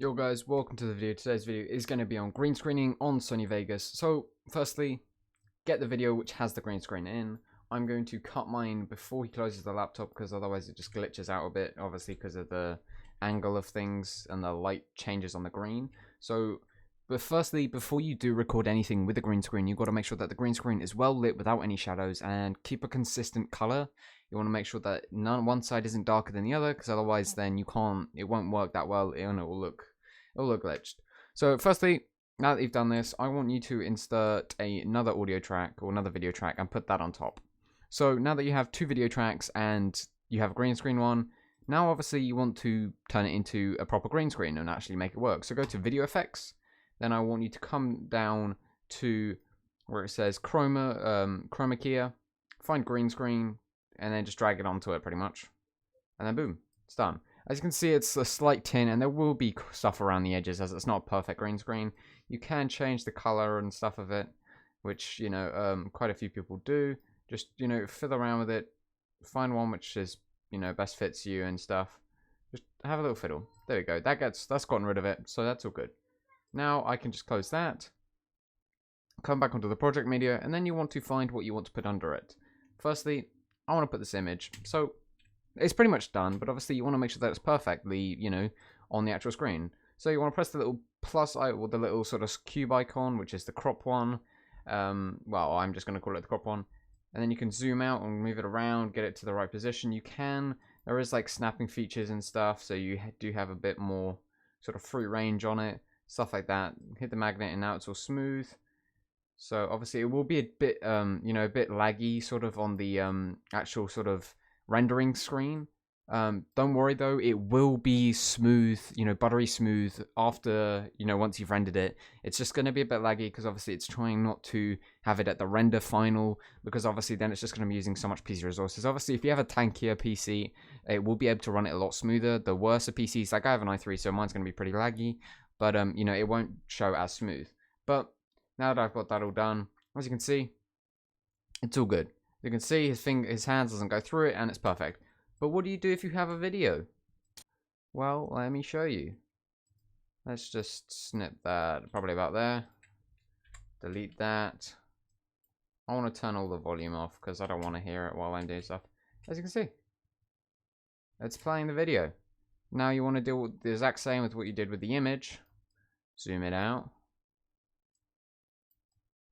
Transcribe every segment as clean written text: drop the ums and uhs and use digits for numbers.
Yo guys, welcome to the video. Today's video is going to be on green screening on Sony Vegas. So firstly, get the video which has the green screen in. I'm going to cut mine before he closes the laptop because otherwise it just glitches out a bit, obviously because of the angle of things and the light changes on the green. But firstly, before you do record anything with the green screen, you've got to make sure that the green screen is well lit without any shadows and keep a consistent color. You want to make sure that one side isn't darker than the other, because otherwise then it won't work that well and it'll look glitched. So firstly, now that you've done this, I want you to insert another audio track or another video track and put that on top. So now that you have two video tracks and you have a green screen one, now obviously you want to turn it into a proper green screen and actually make it work. So go to video effects, then I want you to come down to where it says chroma key, find green screen, and then just drag it onto it pretty much. And then boom, it's done. As you can see, it's a slight tint, and there will be stuff around the edges as it's not a perfect green screen. You can change the color and stuff of it, which, quite a few people do. Just, fiddle around with it, find one which is, best fits you and stuff. Just have a little fiddle. There we go. That's gotten rid of it, so that's all good. Now I can just close that, come back onto the project media, and then you want to find what you want to put under it. Firstly, I want to put this image. So it's pretty much done, but obviously you want to make sure that it's perfectly, on the actual screen. So you want to press the little plus or the little sort of cube icon, which is the crop one. Well, I'm just going to call it the crop one. And then you can zoom out and move it around, get it to the right position. There is like snapping features and stuff, so you do have a bit more sort of free range on it, stuff like that. Hit the magnet and now it's all smooth. So obviously it will be a bit, a bit laggy sort of on the actual sort of rendering screen. Don't worry though, it will be smooth, buttery smooth after, once you've rendered it. It's just going to be a bit laggy because obviously it's trying not to have it at the render final, because obviously then it's just going to be using so much PC resources. Obviously if you have a tankier PC, it will be able to run it a lot smoother. The worse PCs, like I have an i3, so mine's going to be pretty laggy, but it won't show as smooth. But now that I've got that all done, as you can see, it's all good. You can see his hands doesn't go through it, and it's perfect. But what do you do if you have a video? Well, let me show you. Let's just snip that probably about there. Delete that. I want to turn all the volume off because I don't want to hear it while I'm doing stuff. As you can see, it's playing the video. Now you want to do the exact same with what you did with the image. Zoom it out.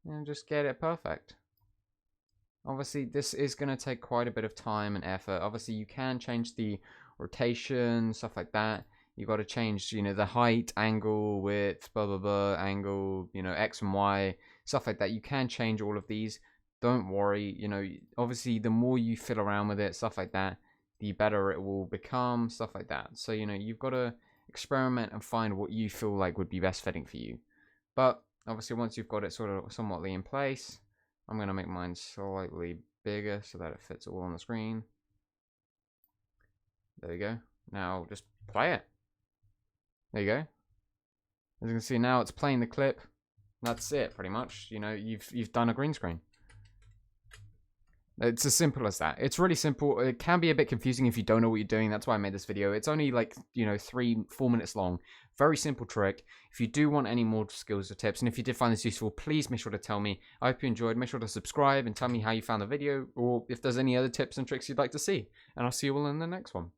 And just get it perfect. Obviously, this is going to take quite a bit of time and effort. Obviously, you can change the rotation, stuff like that. You've got to change, the height, angle, width, blah, blah, blah, angle, X and Y, stuff like that. You can change all of these. Don't worry, obviously, the more you fiddle around with it, stuff like that, the better it will become, stuff like that. So, you've got to experiment and find what you feel like would be best fitting for you. But obviously, once you've got it sort of somewhatly in place, I'm going to make mine slightly bigger so that it fits all on the screen. There we go. Now just play it. There you go. As you can see now, it's playing the clip. That's it, pretty much. You've done a green screen. It's as simple as that. It's really simple. It can be a bit confusing if you don't know what you're doing. That's why I made this video. It's only like, 3-4 minutes long. Very simple trick. If you do want any more skills or tips, and if you did find this useful, please make sure to tell me. I hope you enjoyed. Make sure to subscribe and tell me how you found the video, or if there's any other tips and tricks you'd like to see. And I'll see you all in the next one.